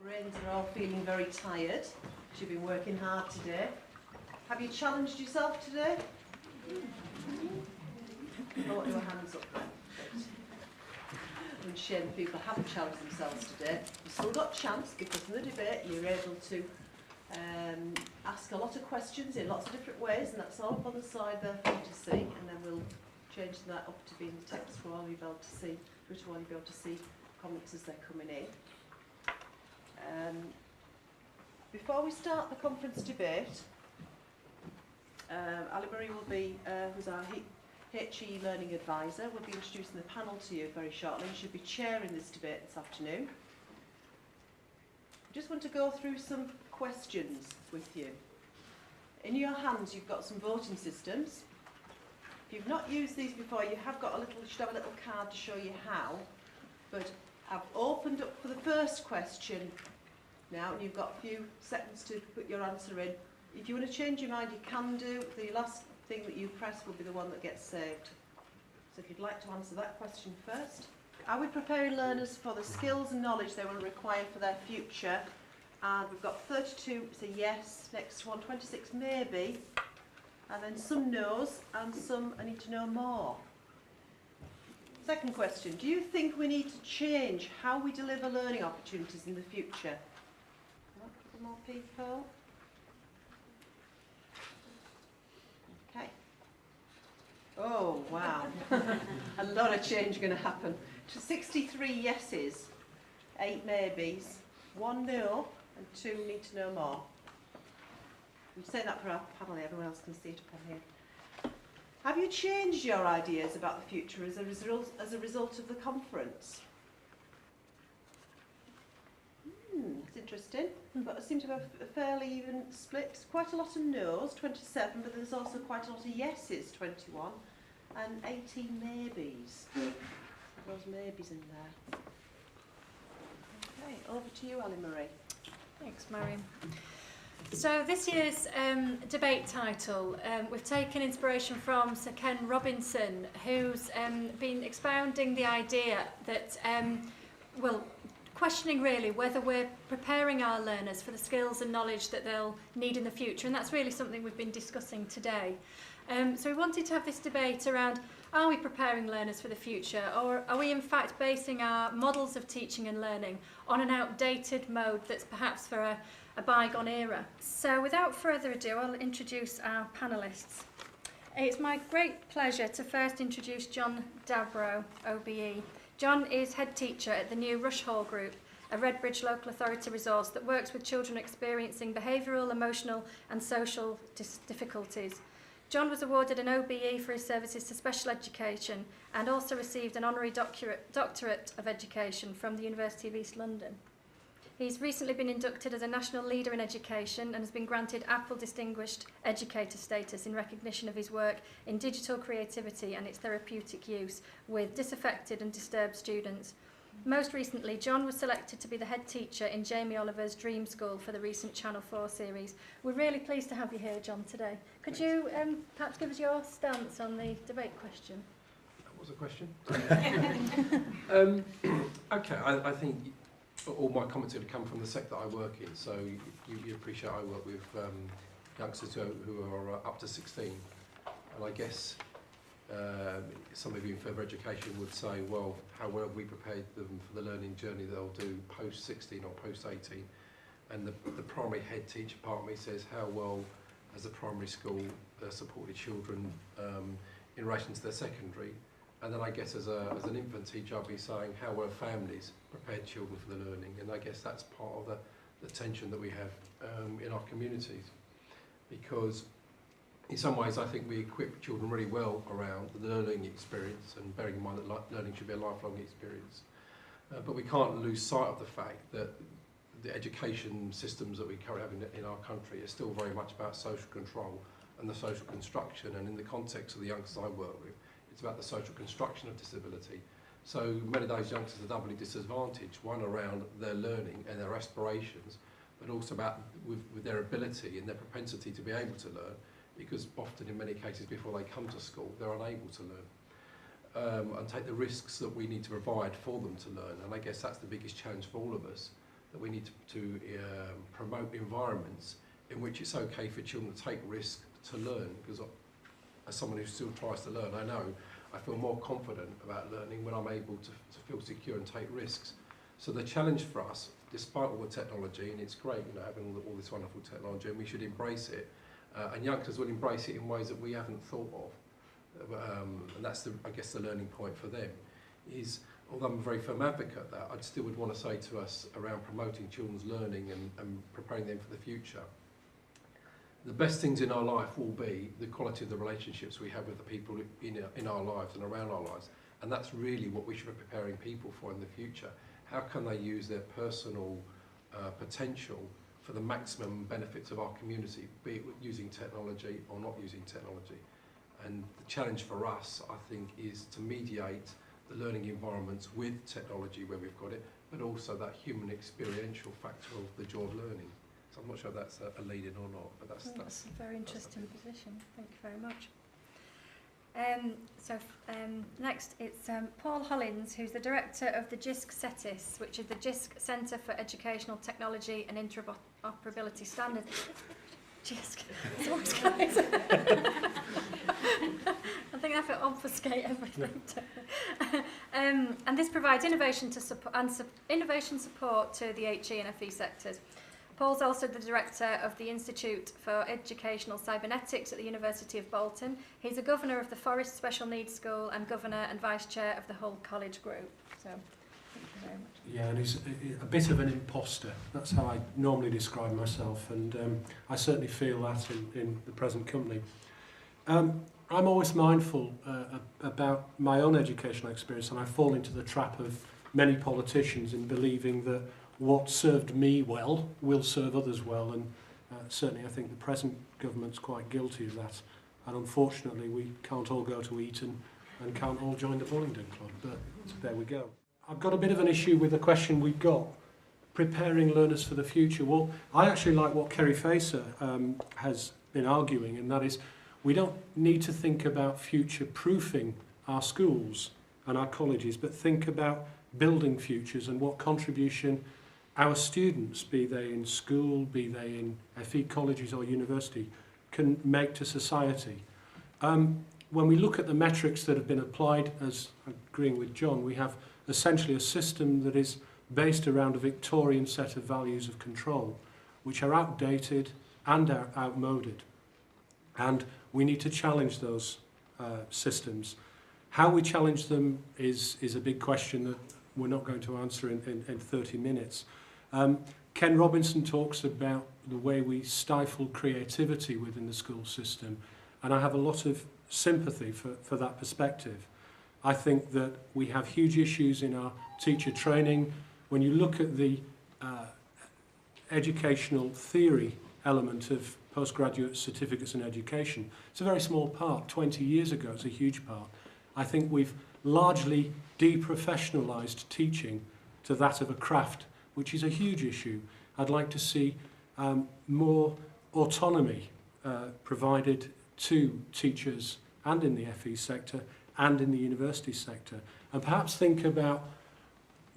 Brains are all feeling very tired because you've been working hard today. Have you challenged yourself today? I want your hands up then. I'm shame people haven't challenged themselves today. You've still got a chance because in the debate you're able to ask a lot of questions in lots of different ways, and that's all up on the side there for you to see, and then we'll change that up to being the text for all you'll be able to see, which one you'll be able to see comments as they're coming in. Before we start the conference debate, Ali Marie will be, who's our HE Learning Advisor, will be introducing the panel to you very shortly. She'll be chairing this debate this afternoon. I just want to go through some questions with you. In your hands you've got some voting systems. If you've not used these before, you should have a little card to show you how, but I've opened up for the first question now, and you've got a few seconds to put your answer in. If you want to change your mind, you can do. The last thing that you press will be the one that gets saved. So if you'd like to answer that question first. Are we preparing learners for the skills and knowledge they will require for their future? And we've got 32, it's a yes, next one, 26 maybe, and then some no's, and some I need to know more. Second question, do you think we need to change how we deliver learning opportunities in the future? A couple more people. Okay. Oh, wow. A lot of change going to happen. 63 yeses, 8 maybes, 1 no, and 2 need to know more. I'm saying that for our panel, everyone else can see it up on here. Have you changed your ideas about the future as a result of the conference? It's interesting, but it seems to have a fairly even split. Quite a lot of no's, 27, but there's also quite a lot of yeses, 21, and 18 maybes. Those maybes in there. Okay, over to you, Ali Marie. Thanks, Marion. So this year's debate title, we've taken inspiration from Sir Ken Robinson, who's been expounding the idea that, questioning really whether we're preparing our learners for the skills and knowledge that they'll need in the future, and that's really something we've been discussing today. So we wanted to have this debate around, are we preparing learners for the future, or are we in fact basing our models of teaching and learning on an outdated mode that's perhaps for a bygone era? So without further ado, I'll introduce our panellists. It's my great pleasure to first introduce John Dabrow, OBE. John is head teacher at the new Rush Hall Group, a Redbridge local authority resource that works with children experiencing behavioural, emotional and social difficulties. John was awarded an OBE for his services to special education and also received an honorary doctorate of education from the University of East London. He's recently been inducted as a National Leader in Education and has been granted Apple Distinguished Educator status in recognition of his work in digital creativity and its therapeutic use with disaffected and disturbed students. Most recently, John was selected to be the head teacher in Jamie Oliver's Dream School for the recent Channel 4 series. We're really pleased to have you here, John, today. Could you perhaps give us your stance on the debate question? What was the question? Okay, I think all my comments have come from the sector I work in, so you appreciate I work with youngsters who are up to 16, and I guess some of you in further education would say, well, how well have we prepared them for the learning journey they'll do post 16 or post 18? And the primary head teacher part of me says, how well has the primary school supported children in relation to their secondary? And then I guess as an infant teacher, I'll be saying, how well families prepared children for the learning? And I guess that's part of the tension that we have in our communities. Because in some ways, I think we equip children really well around the learning experience, and bearing in mind that learning should be a lifelong experience. But we can't lose sight of the fact that the education systems that we currently have in our country are still very much about social control and the social construction. And in the context of the youngsters I work with, it's about the social construction of disability. So many of those youngsters are doubly disadvantaged, one around their learning and their aspirations, but also about with their ability and their propensity to be able to learn, because often in many cases before they come to school they're unable to learn and take the risks that we need to provide for them to learn. And I guess that's the biggest challenge for all of us, that we need to promote environments in which it's okay for children to take risks to learn, because as someone who still tries to learn, I feel more confident about learning when I'm able to feel secure and take risks. So the challenge for us, despite all the technology, and it's great, you know, having all this wonderful technology, and we should embrace it, and youngsters will embrace it in ways that we haven't thought of, and that's I guess the learning point for them is, although I'm a very firm advocate of that, I still would want to say to us around promoting children's learning and preparing them for the future, the best things in our life will be the quality of the relationships we have with the people in our lives and around our lives. And that's really what we should be preparing people for in the future. How can they use their personal potential for the maximum benefits of our community, be it using technology or not using technology? And the challenge for us, I think, is to mediate the learning environments with technology where we've got it, but also that human experiential factor of the joy of learning. So I'm not sure if that's a lead-in or not, but that's a very interesting position. Thank you very much. Next it's Paul Hollins, who's the director of the JISC CETIS, which is the JISC Centre for Educational Technology and Interoperability Standards. JISC. Sorry, guys. I think I have to obfuscate everything. And this provides innovation support to the HE and FE sectors. Paul's also the director of the Institute for Educational Cybernetics at the University of Bolton. He's a governor of the Forest Special Needs School and governor and vice chair of the Hull College Group. So, thank you very much. Yeah, and he's a bit of an imposter. That's how I normally describe myself, and I certainly feel that in the present company. I'm always mindful about my own educational experience, and I fall into the trap of many politicians in believing that what served me well will serve others well, and certainly I think the present government's quite guilty of that, and unfortunately we can't all go to Eton and can't all join the Bullingdon Club, but there we go. I've got a bit of an issue with the question we've got, preparing learners for the future. Well, I actually like what Kerry Facer has been arguing, and that is we don't need to think about future-proofing our schools and our colleges, but think about building futures and what contribution our students, be they in school, be they in FE colleges or university, can make to society. When we look at the metrics that have been applied, as agreeing with John, we have essentially a system that is based around a Victorian set of values of control, which are outdated and are outmoded. And we need to challenge those systems. How we challenge them is a big question that we're not going to answer in 30 minutes. Ken Robinson talks about the way we stifle creativity within the school system, and I have a lot of sympathy for that perspective. I think that we have huge issues in our teacher training. When you look at the educational theory element of postgraduate certificates in education, it's a very small part. 20 years ago, it's a huge part. I think we've largely deprofessionalised teaching to that of a craft, which is a huge issue. I'd like to see more autonomy provided to teachers and in the FE sector and in the university sector, and perhaps think about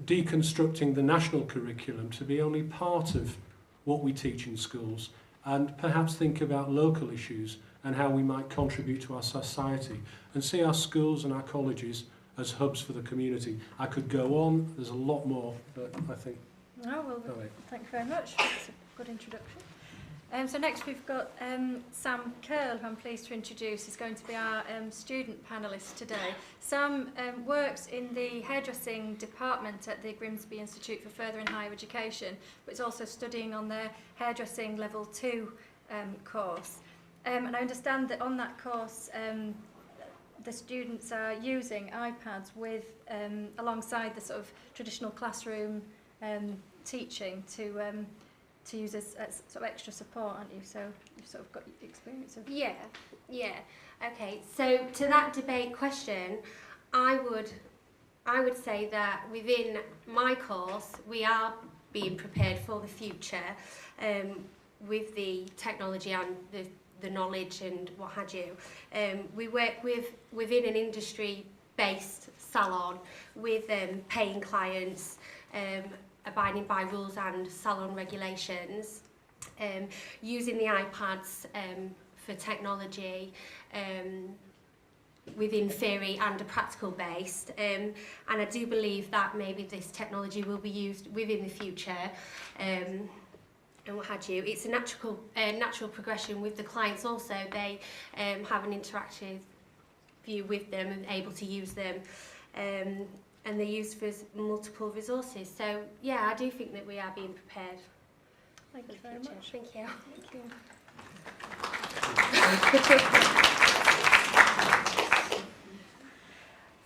deconstructing the national curriculum to be only part of what we teach in schools, and perhaps think about local issues and how we might contribute to our society, and see our schools and our colleges as hubs for the community. I could go on, there's a lot more, but I think... Oh, well, thank you very much. That's a good introduction. So next we've got Sam Curl, who I'm pleased to introduce. He's going to be our student panellist today. Sam works in the hairdressing department at the Grimsby Institute for Further and Higher Education, but is also studying on their hairdressing level 2 course. And I understand that on that course the students are using iPads with alongside the sort of traditional classroom teaching to use as sort of extra support, aren't you? So you've sort of got experience of... Yeah. Okay, so to that debate question, I would say that within my course we are being prepared for the future with the technology and the knowledge and what have you. We work within an industry-based salon with paying clients, abiding by rules and salon regulations, using the iPads for technology within theory and a practical based, and I do believe that maybe this technology will be used within the future, and what have you. It's a natural progression with the clients also. They have an interactive view with them and able to use them, and they're used for multiple resources. So yeah, I do think that we are being prepared. Thank you very much. Thank you.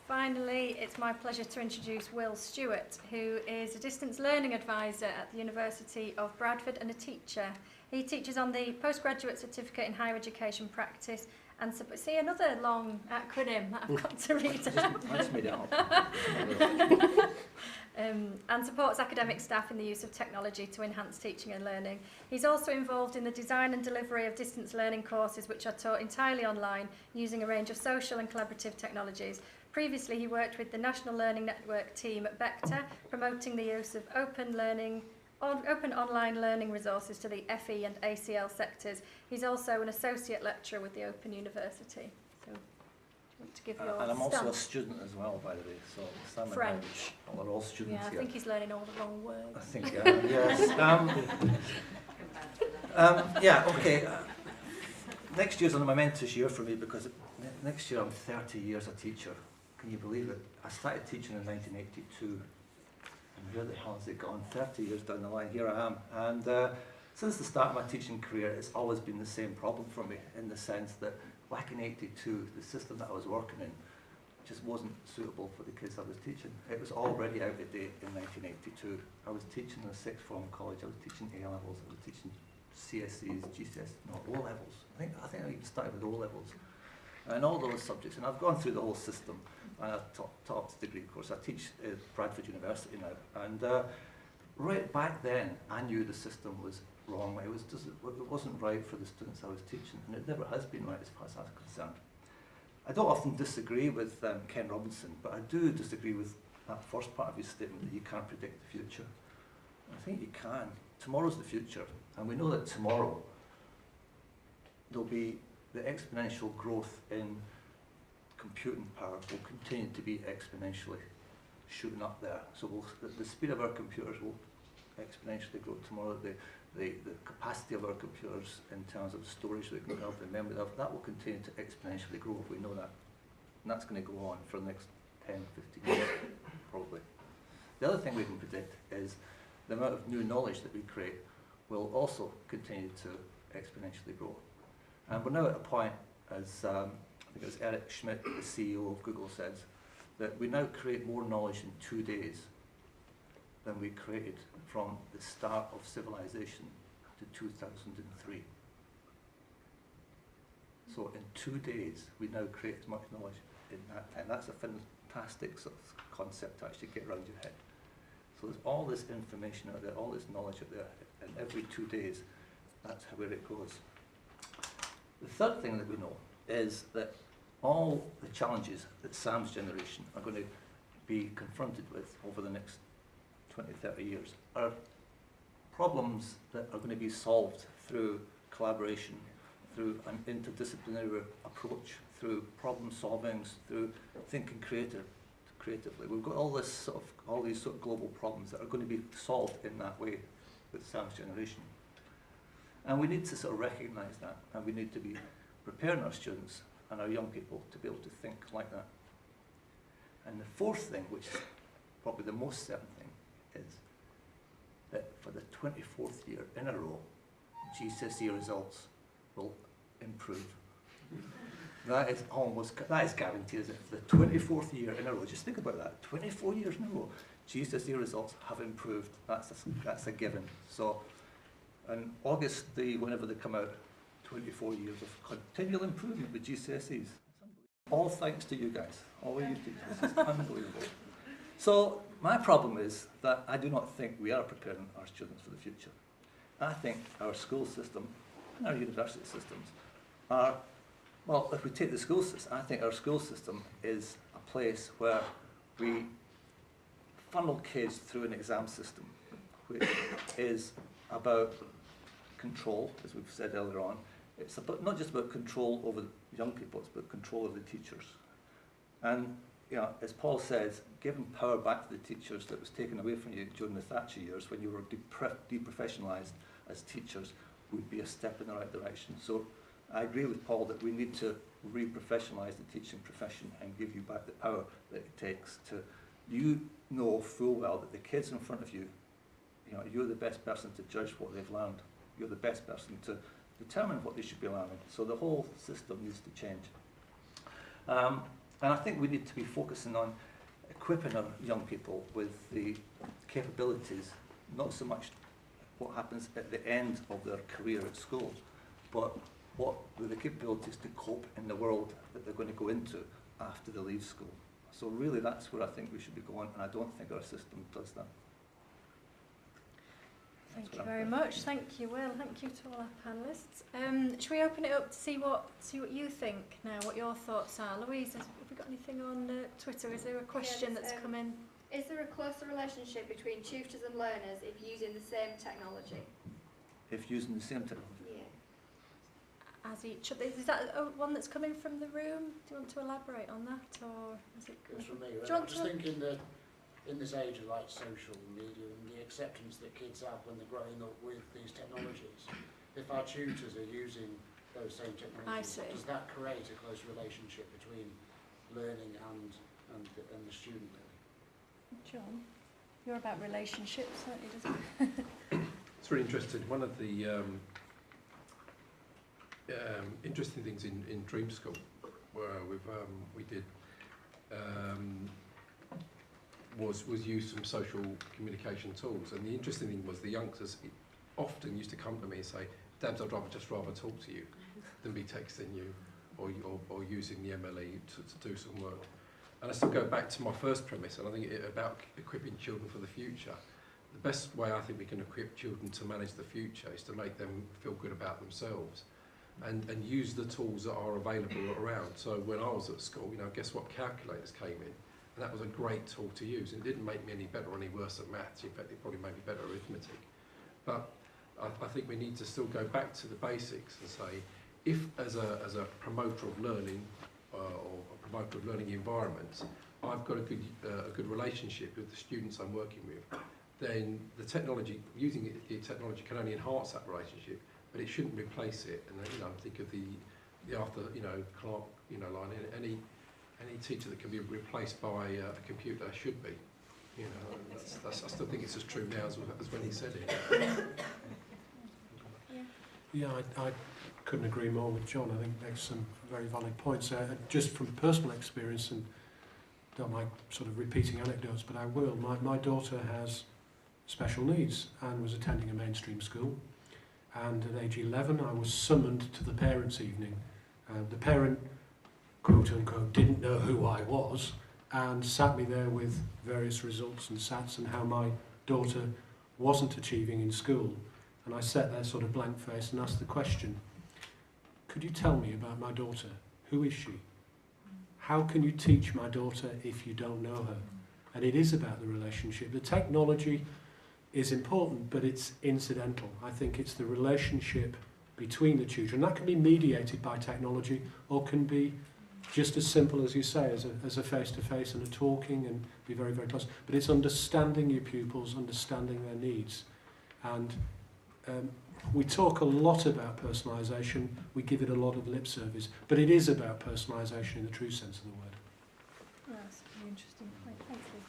Finally, it's my pleasure to introduce Will Stewart, who is a distance learning advisor at the University of Bradford and a teacher. He teaches on the Postgraduate Certificate in Higher Education Practice and see another long acronym that I've got to read out. I just made it up. And supports academic staff in the use of technology to enhance teaching and learning. He's also involved in the design and delivery of distance learning courses which are taught entirely online using a range of social and collaborative technologies. Previously, he worked with the National Learning Network team at Bector, promoting the use of open online learning resources to the FE and ACL sectors. He's also an associate lecturer with the Open University. So, do you want to give your And I'm also stamp? a student as well, by the way. So Sam French. and I, we're all students Yeah, I here. think he's learning all the wrong I words. think, yes. Yeah, okay. Next year's on my mentor's year for me because next year I'm 30 years a teacher. Can you believe it? I started teaching in 1982, and where the hell has it gone? 30 years down the line, here I am. And since the start of my teaching career, it's always been the same problem for me, in the sense that back in '82, the system that I was working in just wasn't suitable for the kids I was teaching. It was already out of date in 1982. I was teaching in a sixth form college, I was teaching A levels, I was teaching CSCs, GCS, no, O levels. I think I even started with O levels. And all those subjects, and I've gone through the whole system, and I've taught the degree course. I teach at Bradford University now, and right back then, I knew the system was wrong. It wasn't right for the students I was teaching, and it never has been right as far as I'm concerned. I don't often disagree with Ken Robinson, but I do disagree with that first part of his statement that you can't predict the future. I think you can. Tomorrow's the future, and we know that tomorrow there'll be the exponential growth in computing power will continue to be exponentially shooting up there. So the speed of our computers will exponentially grow tomorrow. The capacity of our computers in terms of storage that can help the memory, that will continue to exponentially grow. We know that. And that's going to go on for the next 10, 15 years, probably. The other thing we can predict is the amount of new knowledge that we create will also continue to exponentially grow. And we're now at a point, as I think it was Eric Schmidt, the CEO of Google, says, that we now create more knowledge in 2 days than we created from the start of civilization to 2003. So in 2 days, we now create as much knowledge in that time. That's a fantastic sort of concept to actually get around your head. So there's all this information out there, all this knowledge out there, and every 2 days, that's where it goes. The third thing that we know is that all the challenges that Sam's generation are going to be confronted with over the next 20, 30 years are problems that are going to be solved through collaboration, through an interdisciplinary approach, through problem solving, through thinking creatively. We've got all these sort of global problems that are going to be solved in that way with Sam's generation. And we need to sort of recognise that, and we need to be preparing our students and our young people to be able to think like that. And the fourth thing, which is probably the most certain thing, is that for the 24th year in a row, GCSE results will improve. That is guaranteed, is it? For the 24th year in a row, just think about that, 24 years in a row, GCSE results have improved. That's a given. So, and August, whenever they come out, 24 years of continual improvement with GCSEs. All thanks to you guys, all of you teachers. It's unbelievable. So my problem is that I do not think we are preparing our students for the future. I think our school system and our university systems are, well, if we take the school system, I think our school system is a place where we funnel kids through an exam system. which is about control, as we've said earlier on. It's about, not just about control over young people, it's about control of the teachers. And as Paul says, giving power back to the teachers that was taken away from you during the Thatcher years when you were deprofessionalised as teachers would be a step in the right direction. So I agree with Paul that we need to re-professionalise the teaching profession and give you back the power that it takes to, you know full well that the kids in front of you, you're the best person to judge what they've learned. You're the best person to determine what they should be learning. So the whole system needs to change. And I think we need to be focusing on equipping our young people with the capabilities, not so much what happens at the end of their career at school, but what are the capabilities to cope in the world that they're going to go into after they leave school. So really that's where I think we should be going, and I don't think our system does that. Thank you very much. Thank you, Will. Thank you to all our panellists. Should we open it up to see what you think now, what your thoughts are? Louise, have we got anything on Twitter? Is there a question that's come in? Is there a closer relationship between tutors and learners if using the same technology? If using the same technology? Yeah. As each other, is that one that's coming from the room? Do you want to elaborate on that, or is it? It's from me. Do you want I'm just thinking that in this age of like social media and the acceptance that kids have when they're growing up with these technologies, if our tutors are using those same technologies, does that create a close relationship between learning and the student? Really? John, you're about relationships, aren't you? Doesn't it? It's really interesting. One of the interesting things in Dream School, where we did was use some social communication tools, and the interesting thing was the youngsters often used to come to me and say, "Dabs, I'd rather talk to you than be texting you or using the MLE to do some work." And I still go back to my first premise, and I think about equipping children for the future. The best way I think we can equip children to manage the future is to make them feel good about themselves and use the tools that are available around. So when I was at school, guess what? Calculators came in, and that was a great tool to use. It didn't make me any better or any worse at maths. In fact, it probably made me better at arithmetic. But I think we need to still go back to the basics and say, if as a promoter of learning or a promoter of learning environments, I've got a good relationship with the students I'm working with, then the technology, using the technology can only enhance that relationship, but it shouldn't replace it. And think of the Arthur Clarke line. Any teacher that can be replaced by a computer should be. I still think it's as true now as when he said it. Yeah, I couldn't agree more with John. I think he makes some very valid points. Just from personal experience, and don't like sort of repeating anecdotes, but I will. My daughter has special needs and was attending a mainstream school. And at age 11, I was summoned to the parents' evening. The parent, quote unquote, didn't know who I was and sat me there with various results and SATs and how my daughter wasn't achieving in school. And I sat there sort of blank faced and asked the question, could you tell me about my daughter? Who is she? How can you teach my daughter if you don't know her? And it is about the relationship. The technology is important, but it's incidental. I think it's the relationship between the tutor, and that can be mediated by technology or can be just as simple as you say, as a face-to-face and a talking and be very, very close. But it's understanding your pupils, understanding their needs. And we talk a lot about personalisation, we give it a lot of lip service, but it is about personalisation in the true sense of the word. That's a really interesting point. Thank you.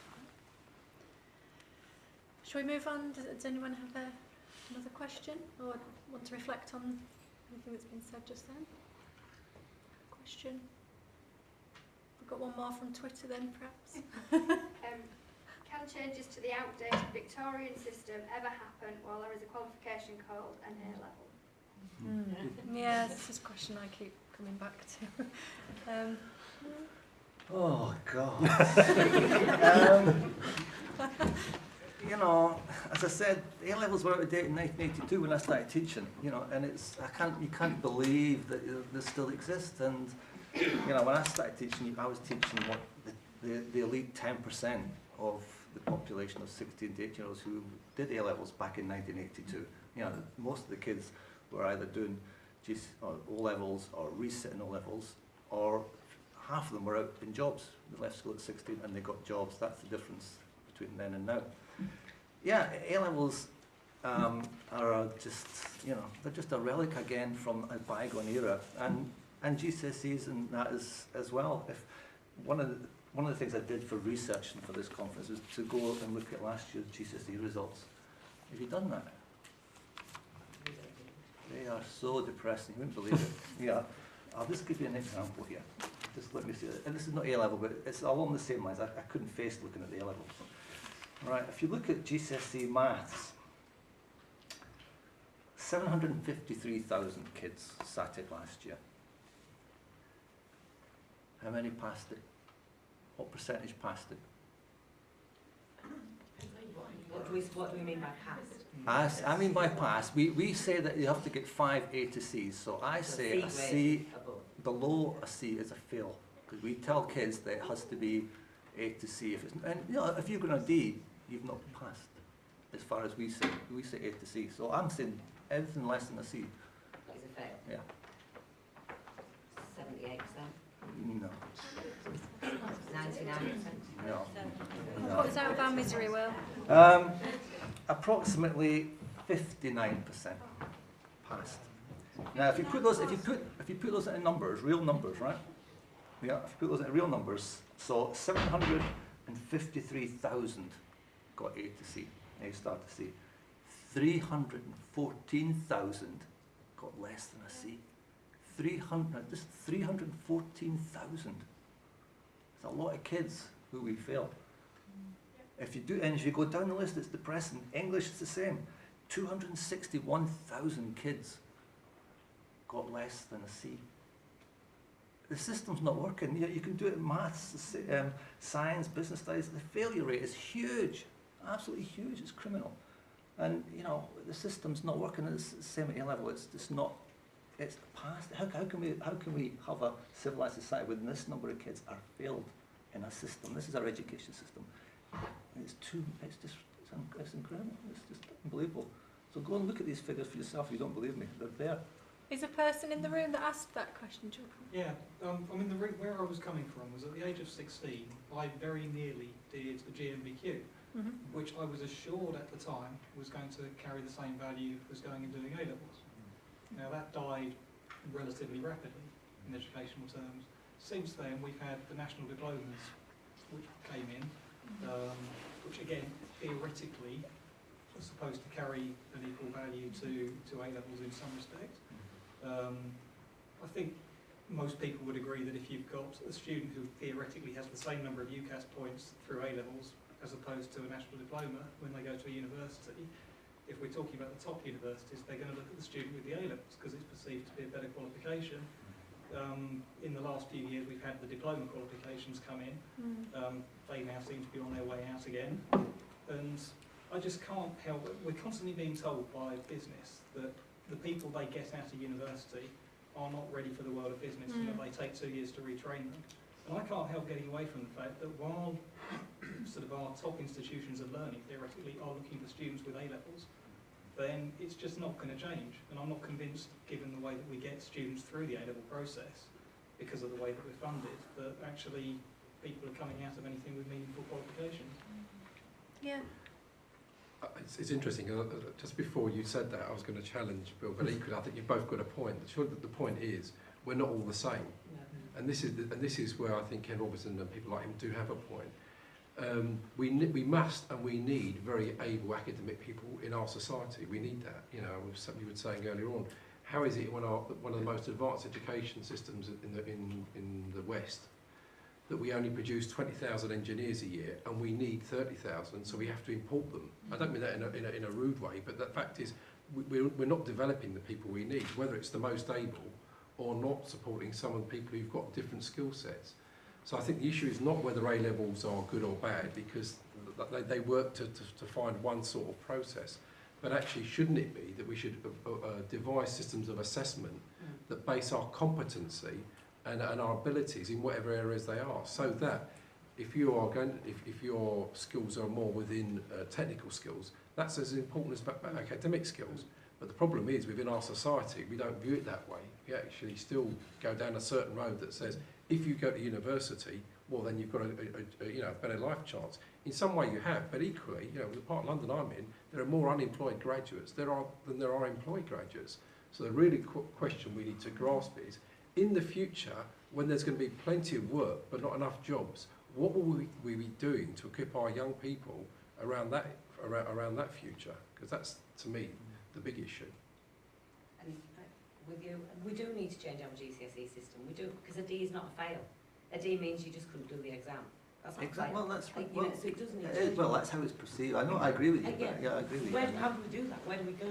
Shall we move on? Does anyone have another question or want to reflect on anything that's been said just then? Question? We've got one more from Twitter then, perhaps. Can changes to the outdated Victorian system ever happen while there is a qualification called an A-level? Yeah, this is a question I keep coming back to. Oh, God. As I said, A-levels were out of date in 1982 when I started teaching, and you can't believe that they still exist. And, when I started teaching, I was teaching what the elite 10% of the population of 16 to 18-year-olds who did A-levels back in 1982. You know, most of the kids were either doing or O-levels or resitting O-levels, or half of them were out in jobs. They left school at 16 and they got jobs. That's the difference between then and now. Yeah, A-levels are just, you know, they're just a relic again from a bygone era, and GCSEs and that as well. If one of the things I did for research and for this conference was to go and look at last year's GCSE results. Have you done that? They are so depressing, you wouldn't believe it. Yeah, I'll just give you an example here. Just let me see it. And this is not A-level, but it's along the same lines. I couldn't face looking at the A-level. Right, if you look at GCSE maths, 753,000 kids sat it last year. How many passed it? What percentage passed it? What do we mean by passed? I mean by pass, we say that you have to get 5 A to C's. So I say a C, below a C is a fail. Because we tell kids that it has to be A to C. And you know, if you're going to D, you've not passed. As far as we say A to C. So I'm saying everything less than a C. Is a fail. Yeah. 78%. No. 99%. No. What was out of our misery, Will? Approximately 59% passed. Now, if you put those into numbers, real numbers, right? Yeah, if you put those into real numbers, so 753,000 got A to C, A star to C. 314,000 got less than a C. 314,000. It's a lot of kids who we fail. If you do, and if you go down the list, it's depressing. English is the same. 261,000 kids got less than a C. The system's not working. You can do it in maths, science, business studies. The failure rate is huge, absolutely huge. It's criminal. And you know, the system's not working. It's the same at A-level. It's just not. It's past. How can we have a civilized society when this number of kids are failed in a system? This is our education system. And it's incredible. It's just unbelievable. So go and look at these figures for yourself if you don't believe me. They're there. Is a person in the room that asked that question, John? Yeah, I mean, where I was coming from was at the age of 16, I very nearly did the GMBQ, which I was assured at the time was going to carry the same value as going and doing A-levels. Now that died relatively rapidly in educational terms. Since then, we've had the national diplomas, which came in, which again, theoretically, are supposed to carry an equal value to A-levels in some respect. I think most people would agree that if you've got a student who theoretically has the same number of UCAS points through A-levels as opposed to a national diploma when they go to a university, if we're talking about the top universities, they're going to look at the student with the A-levels because it's perceived to be a better qualification. In the last few years, we've had the diploma qualifications come in. They now seem to be on their way out again. And I just can't help it. We're constantly being told by business that the people they get out of university are not ready for the world of business and that they take 2 years to retrain them. And I can't help getting away from the fact that while sort of our top institutions of learning theoretically are looking for students with A-levels, then it's just not going to change. And I'm not convinced, given the way that we get students through the A-level process, because of the way that we're funded, that actually people are coming out of anything with meaningful qualifications. Yeah. It's interesting. Just before you said that, I was going to challenge Bill, but equally, I think you've both got a point. The point is we're not all the same, and this is where I think Ken Robertson and people like him do have a point. We must and we need very able academic people in our society. We need that. You know, something you were saying earlier on. How is it when one of the most advanced education systems in the West that we only produce 20,000 engineers a year and we need 30,000, so we have to import them? I don't mean that in a rude way, but the fact is we're not developing the people we need, whether it's the most able or not supporting some of the people who've got different skill sets. So I think the issue is not whether A-levels are good or bad, because they work to find one sort of process. But actually, shouldn't it be that we should devise systems of assessment that base our competency and our abilities in whatever areas they are, so that if you are going, if your skills are more within technical skills, that's as important as academic skills. But the problem is, within our society, we don't view it that way. We actually still go down a certain road that says, if you go to university, well, then you've got a better life chance. In some way you have, but equally, the part of London I'm in, there are more unemployed graduates than there are employed graduates. So the really question we need to grasp is, in the future, when there's going to be plenty of work but not enough jobs, what will we be doing to equip our young people around that future? Because that's, to me, the big issue. And with you, we do need to change our GCSE system. We do, because a D is not a fail. A D means you just couldn't do the exam. That's not Exactly. fail. Well, that's So it does need it to is, change. well, that's how it's perceived. I know. I agree with you. Yeah. Yeah, I agree with Where, you. how do we do that? Where do we go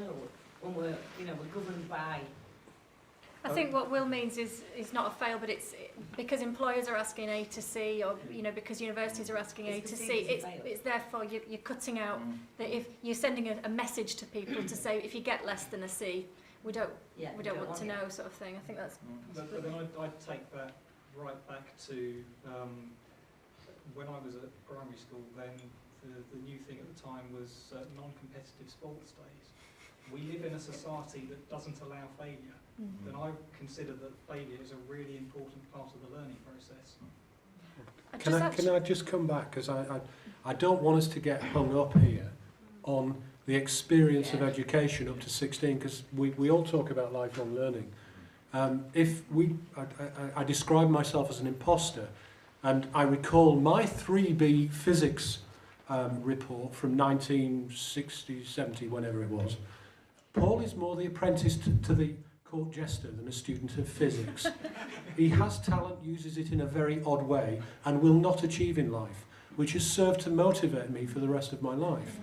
when we're governed by? I think what Will means is not a fail, but it's because employers are asking A to C, or because universities are asking A to C. It's therefore you're cutting out that if you're sending a message to people to say if you get less than a C, we don't want to know, sort of thing. I think that's. But then I'd take that right back to when I was at primary school. Then the new thing at the time was non-competitive sports days. We live in a society that doesn't allow failure. Then I consider that failure is a really important part of the learning process. Can I just come back, because I don't want us to get hung up here on the experience of education up to 16, because we all talk about lifelong learning. I describe myself as an imposter, and I recall my 3B physics report from 1960, 70, whenever it was. Paul is more the apprentice to the court jester than a student of physics. He has talent, uses it in a very odd way, and will not achieve in life, which has served to motivate me for the rest of my life.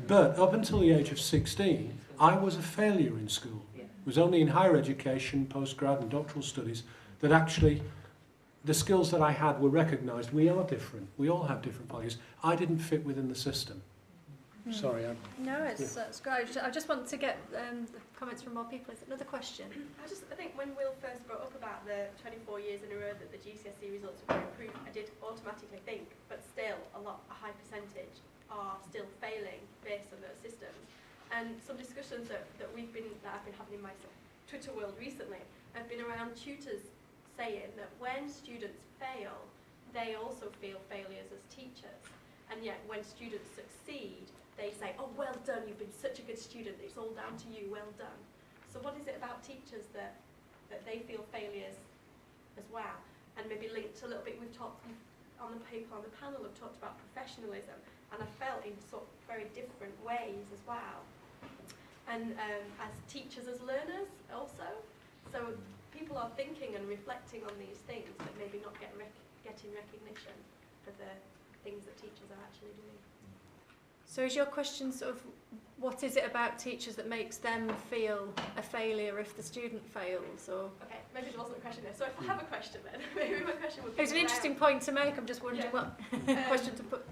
But up until the age of 16, I was a failure in school. It was only in higher education, postgrad and doctoral studies, that actually the skills that I had were recognised. We are different. We all have different values. I didn't fit within the system. Sorry. No, it's great. I just want to get the comments from more people. Is another question? I think when Will first brought up about the 24 years in a row that the GCSE results were improved, I did automatically think, but still a high percentage are still failing based on those systems. And some discussions that I've been having in my Twitter world recently have been around tutors saying that when students fail, they also feel failures as teachers. And yet when students succeed, they say, oh, well done, you've been such a good student, it's all down to you, well done. So what is it about teachers that they feel failures as well? And maybe linked a little bit, we've talked on the people on the panel have talked about professionalism, and I felt in sort of very different ways as well. And as teachers, as learners also. So people are thinking and reflecting on these things, but maybe not getting recognition for the things that teachers are actually doing. So is your question sort of, what is it about teachers that makes them feel a failure if the student fails? Or Okay, maybe there wasn't a question there. So if I have a question then, maybe my question would be... It's an interesting point to make. I'm just wondering what question to put.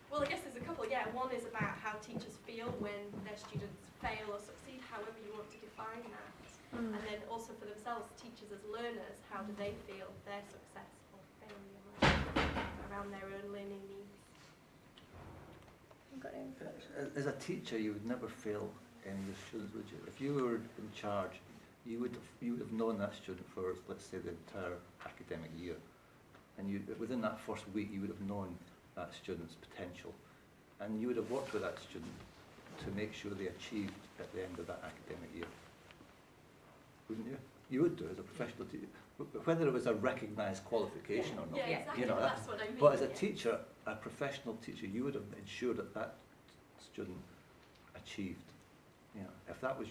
Well, I guess there's a couple, yeah. One is about how teachers feel when their students fail or succeed, however you want to define that. And then also for themselves, teachers as learners, how do they feel their success or failure around their own learning needs? As a teacher, you would never fail any of your students, would you? If you were in charge, you would have known that student for, let's say, the entire academic year, and within that first week, you would have known that student's potential, and you would have worked with that student to make sure they achieved at the end of that academic year, wouldn't you? You would do as a professional teacher, whether it was a recognised qualification or not. Yeah, exactly. That's what I mean. But as a teacher, a professional teacher, you would have ensured that that student achieved. If that was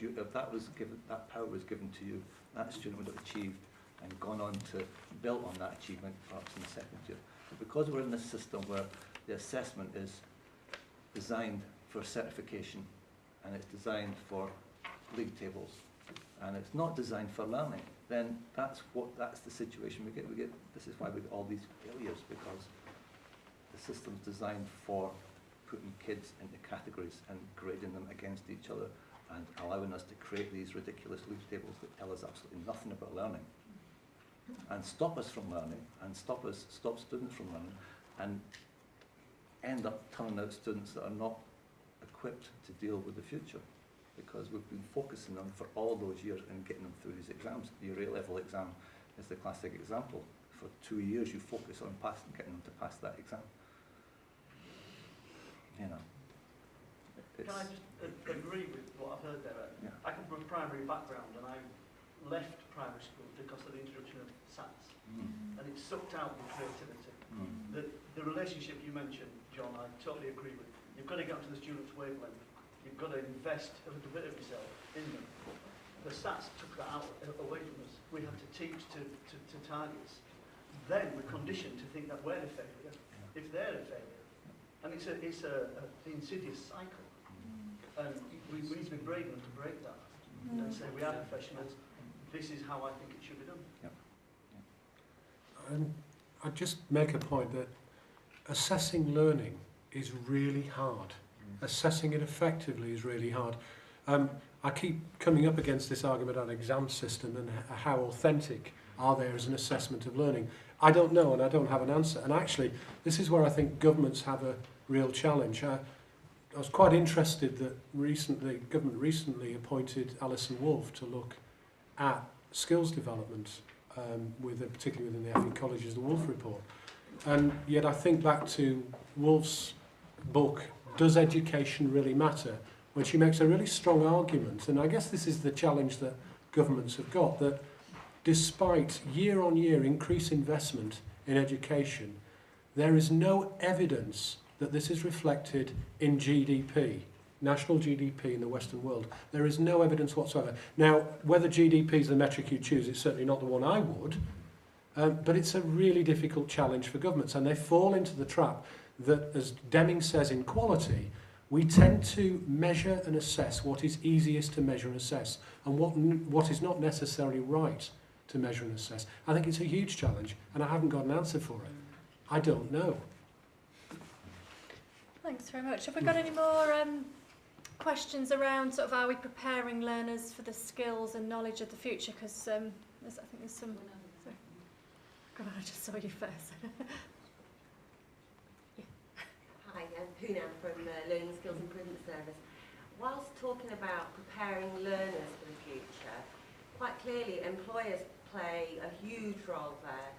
given, that power was given to you, that student would have achieved and gone on to build on that achievement perhaps in the second year. But because we're in this system where the assessment is designed for certification and it's designed for league tables and it's not designed for learning, then that's the situation we get. This is why we get all these failures, because the system's designed for putting kids into categories and grading them against each other and allowing us to create these ridiculous league tables that tell us absolutely nothing about learning. and stop us from learning, and stop students from learning, and end up turning out students that are not equipped to deal with the future, because we've been focusing on for all those years and getting them through these exams. Your A-level exam is the classic example. For 2 years you focus on getting them to pass that exam. You know. Can I just agree with what I've heard there? Yeah. I come from a primary background and I left primary school because of the introduction of SATs, and it sucked out the creativity. The relationship you mentioned, John, I totally agree with. You've got to get onto the student's wavelength. You've got to invest a little bit of yourself in them. The SATs took that out away from us. We had to teach to targets. Then we're conditioned to think that we're a failure if they're a failure. And it's an insidious cycle. And we need to be brave enough to break that and say we are professionals. This is how I think it should be done. I'd just make a point that assessing learning is really hard. Assessing it effectively is really hard. I keep coming up against this argument on exam system and how authentic are they as an assessment of learning. I don't know, and I don't have an answer. And actually, this is where I think governments have a real challenge. I was quite interested that government recently appointed Alison Wolfe to look at skills development, particularly within the FE colleges, the Wolfe report. And yet I think back to Wolfe's book, Does Education Really Matter? When she makes a really strong argument, and I guess this is the challenge that governments have got, that despite year-on-year increased investment in education, there is no evidence that this is reflected in GDP, national GDP in the Western world. There is no evidence whatsoever. Now, whether GDP is the metric you choose, it's certainly not the one I would, but it's a really difficult challenge for governments, and they fall into the trap that, as Deming says in Quality, we tend to measure and assess what is easiest to measure and assess, and what is not necessarily right to measure and assess. I think it's a huge challenge, and I haven't got an answer for it. I don't know. Thanks very much. Have we got any more questions around sort of are we preparing learners for the skills and knowledge of the future? Because I think there's some... Sorry. Go on, I just saw you first. Hi, I'm Poonam from Learning Skills Improvement Service. Whilst talking about preparing learners for the future, quite clearly employers play a huge role there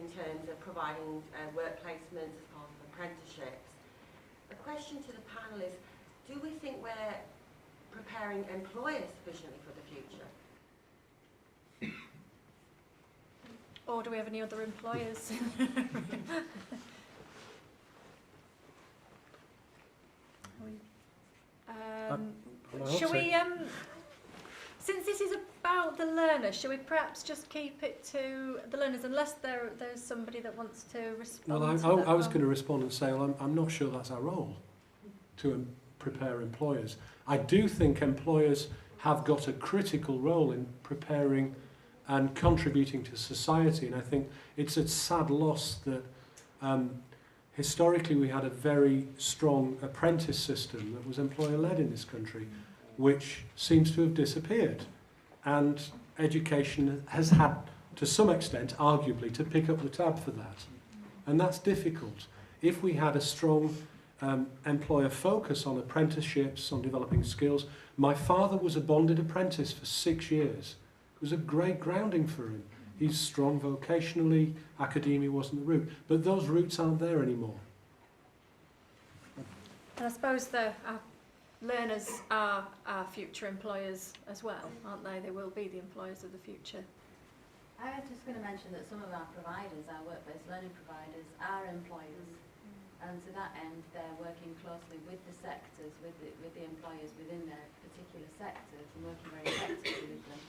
in terms of providing work placements as part of apprenticeships. The question to the panel is, do we think we're preparing employers sufficiently for the future? Or do we have any other employers? Shall we, since this is about the learners, shall we perhaps just keep it to the learners, unless there's somebody that wants to respond? Well, I was going to respond and say, well, I'm not sure that's our role, to prepare employers. I do think employers have got a critical role in preparing and contributing to society, and I think it's a sad loss that historically we had a very strong apprentice system that was employer-led in this country, which seems to have disappeared. And education has had, to some extent, arguably, to pick up the tab for that. And that's difficult. If we had a strong employer focus on apprenticeships, on developing skills. My father was a bonded apprentice for 6 years. It was a great grounding for him. He's strong vocationally, academia wasn't the route. But those routes aren't there anymore. And I suppose our learners are our future employers as well, aren't they? They will be the employers of the future. I was just going to mention that some of our providers, our work-based learning providers, are employers. And to that end, they're working closely with the sectors, with the employers within their particular sectors, and working very effectively with them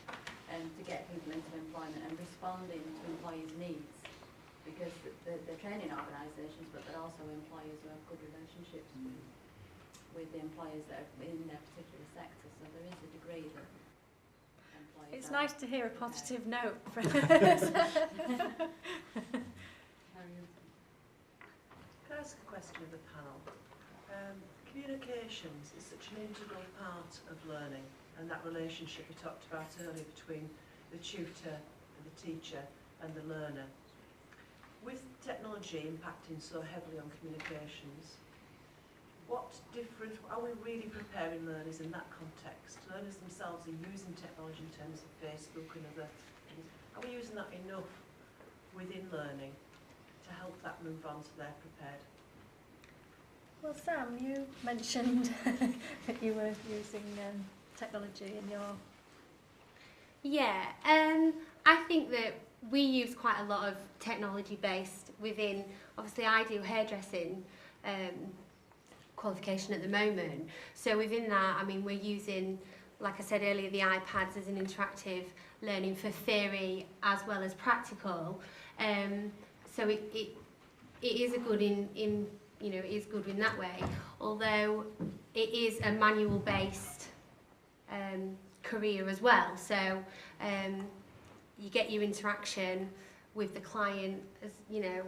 to get people into employment and responding to employers' needs. Because they're training organisations, but they're also employers who have good relationships with the employers that are in their particular sector. So there is a degree that employers... It's nice to hear a positive note from Can I ask a question of the panel? Communications is such an integral part of learning, and that relationship we talked about earlier between the tutor and the teacher and the learner. With technology impacting so heavily on communications, what different, are we really preparing learners in that context? Learners themselves are using technology in terms of Facebook and other things. Are we using that enough within learning to help that move on so they're prepared? Well, Sam, you mentioned that you were using technology in your... Yeah, I think that we use quite a lot of technology based within, obviously I do hairdressing qualification at the moment. So within that, I mean, we're using, like I said earlier, the iPads as an interactive learning for theory as well as practical. So it is a good in you know, it is good in that way. Although it is a manual based career as well. So you get your interaction with the client, as you know.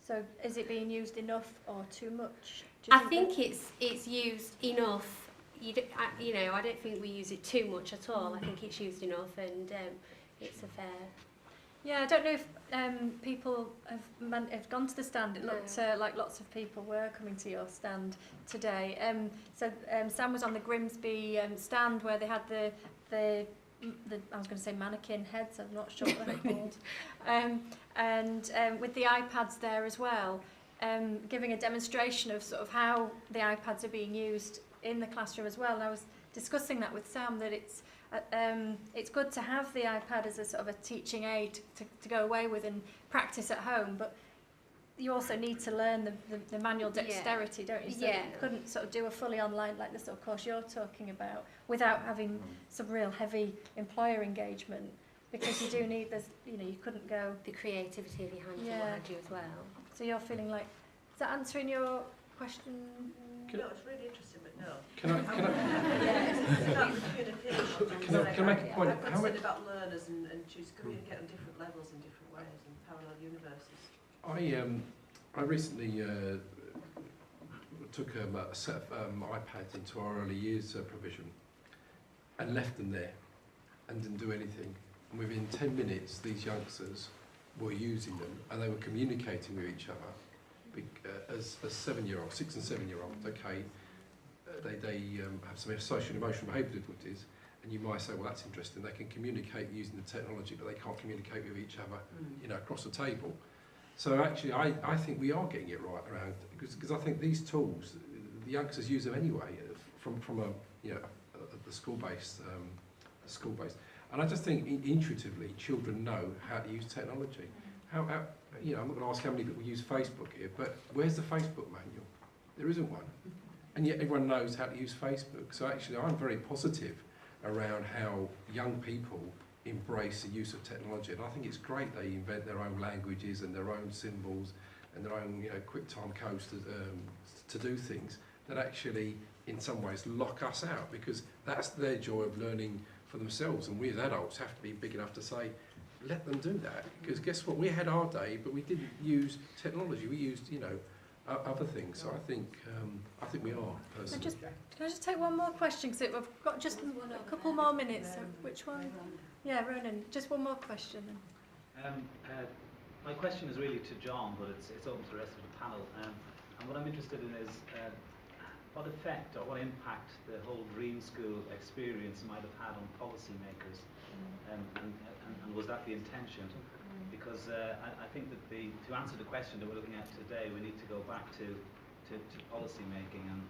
So is it being used enough or too much? I think it's used enough. You know, I don't think we use it too much at all. I think it's used enough, and it's a fair. Yeah, I don't know if people have gone to the stand. It looked like lots of people were coming to your stand today. Sam was on the Grimsby stand where they had the I was going to say mannequin heads, I'm not sure what they're called. And with the iPads there as well, giving a demonstration of sort of how the iPads are being used in the classroom as well. And I was discussing that with Sam, that it's good to have the iPad as a sort of a teaching aid to go away with and practice at home, but you also need to learn the manual dexterity, don't you? So you couldn't sort of do a fully online, like the sort of course you're talking about, without having some real heavy employer engagement, because you do need, you couldn't go... The creativity of your hands and what have you as well. So you're feeling like, is that answering your question? No, it's really interesting, but no. Can I it's about the communication. Can I make a point? I'm concerned about learners and choose communicate on different levels in different ways and parallel universes. I recently took a set of iPads into our early years provision and left them there and didn't do anything. And within 10 minutes, these youngsters were using them and they were communicating with each other. As 7-year-olds, 6 and 7-year-olds, okay, they have some social and emotional behaviour difficulties, and you might say, well, that's interesting. They can communicate using the technology, but they can't communicate with each other, across the table. So actually, I think we are getting it right around, because I think these tools, the youngsters use them anyway, from the school-based, and I just think intuitively children know how to use technology. I'm not going to ask how many people use Facebook here, but where's the Facebook manual? There isn't one, and yet everyone knows how to use Facebook. So actually, I'm very positive around how young people embrace the use of technology, and I think it's great they invent their own languages and their own symbols and their own QuickTime codes to do things that actually in some ways lock us out, because that's their joy of learning for themselves, and we as adults have to be big enough to say, let them do that, because guess what, we had our day but we didn't use technology, we used other things. So I think we are personally. Can I just take one more question, because we've got just a couple more minutes. So which one? Yeah, Ronan, just one more question then. My question is really to John, but it's open to the rest of the panel. And what I'm interested in is what effect or what impact the whole Dream School experience might have had on policymakers, and was that the intention? Because I think that to answer the question that we're looking at today, we need to go back to policy making, and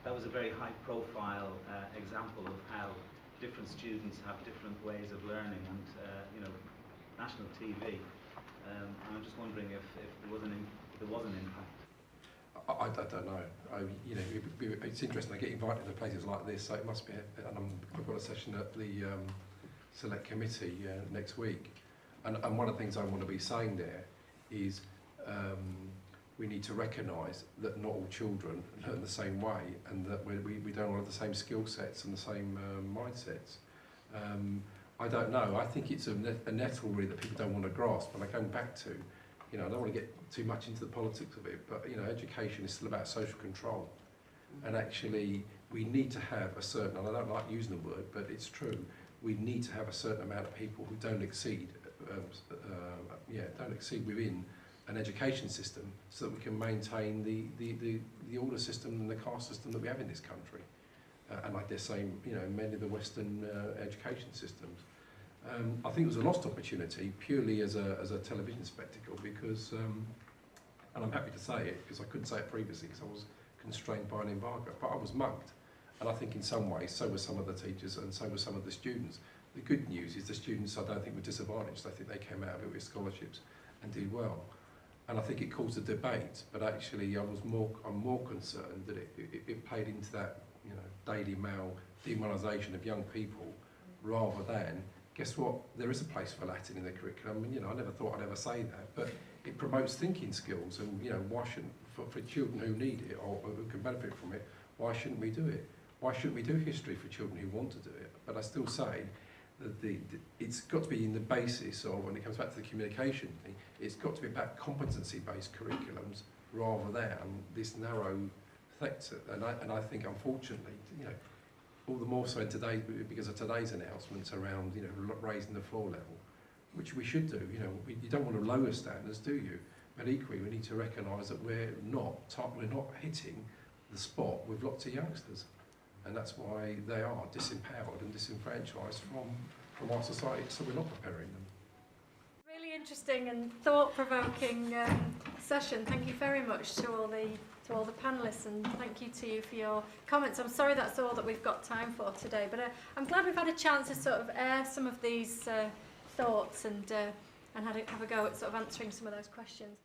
that was a very high-profile example of how different students have different ways of learning, and national TV. I'm just wondering if there was an impact. I don't know. It's interesting. I get invited to places like this, so it must be. And I've got a session at the Select Committee next week, and one of the things I want to be saying there is we need to recognise that not all children learn the same way, and that we don't all have the same skill sets and the same mindsets. I don't know. I think it's a nettle really that people don't want to grasp. And I'm going back to, I don't want to get too much into the politics of it, but education is still about social control, and actually we need to have a certain, and I don't like using the word, but it's true, we need to have a certain amount of people who don't exceed within an education system, so that we can maintain the order system and the caste system that we have in this country. And I dare say, many of the Western education systems. I think it was a lost opportunity purely as a television spectacle, because, and I'm happy to say it because I couldn't say it previously because I was constrained by an embargo, but I was mugged. And I think in some ways, so were some of the teachers and so were some of the students. The good news is the students, I don't think, were disadvantaged. I think they came out of it with scholarships and did well. And I think it caused a debate, but actually I'm more concerned that it played into that, Daily Mail demonisation of young people, rather than, guess what, there is a place for Latin in the curriculum, and I never thought I'd ever say that, but it promotes thinking skills, and why shouldn't, for children who need it or who can benefit from it, why shouldn't we do it? Why shouldn't we do history for children who want to do it? But I still say that it's got to be in the basis of, when it comes back to the communication thing, it's got to be about competency-based curriculums rather than this narrow sector. And I think, unfortunately, all the more so today, because of today's announcements around, raising the floor level, which we should do. You don't want to lower standards, do you? But equally, we need to recognise that we're not hitting the spot with lots of youngsters, and that's why they are disempowered and disenfranchised from our society. So we're not preparing them. Really interesting and thought-provoking session. Thank you very much to all the panellists, and thank you to you for your comments. I'm sorry that's all that we've got time for today, but I'm glad we've had a chance to sort of air some of these thoughts and have a go at sort of answering some of those questions.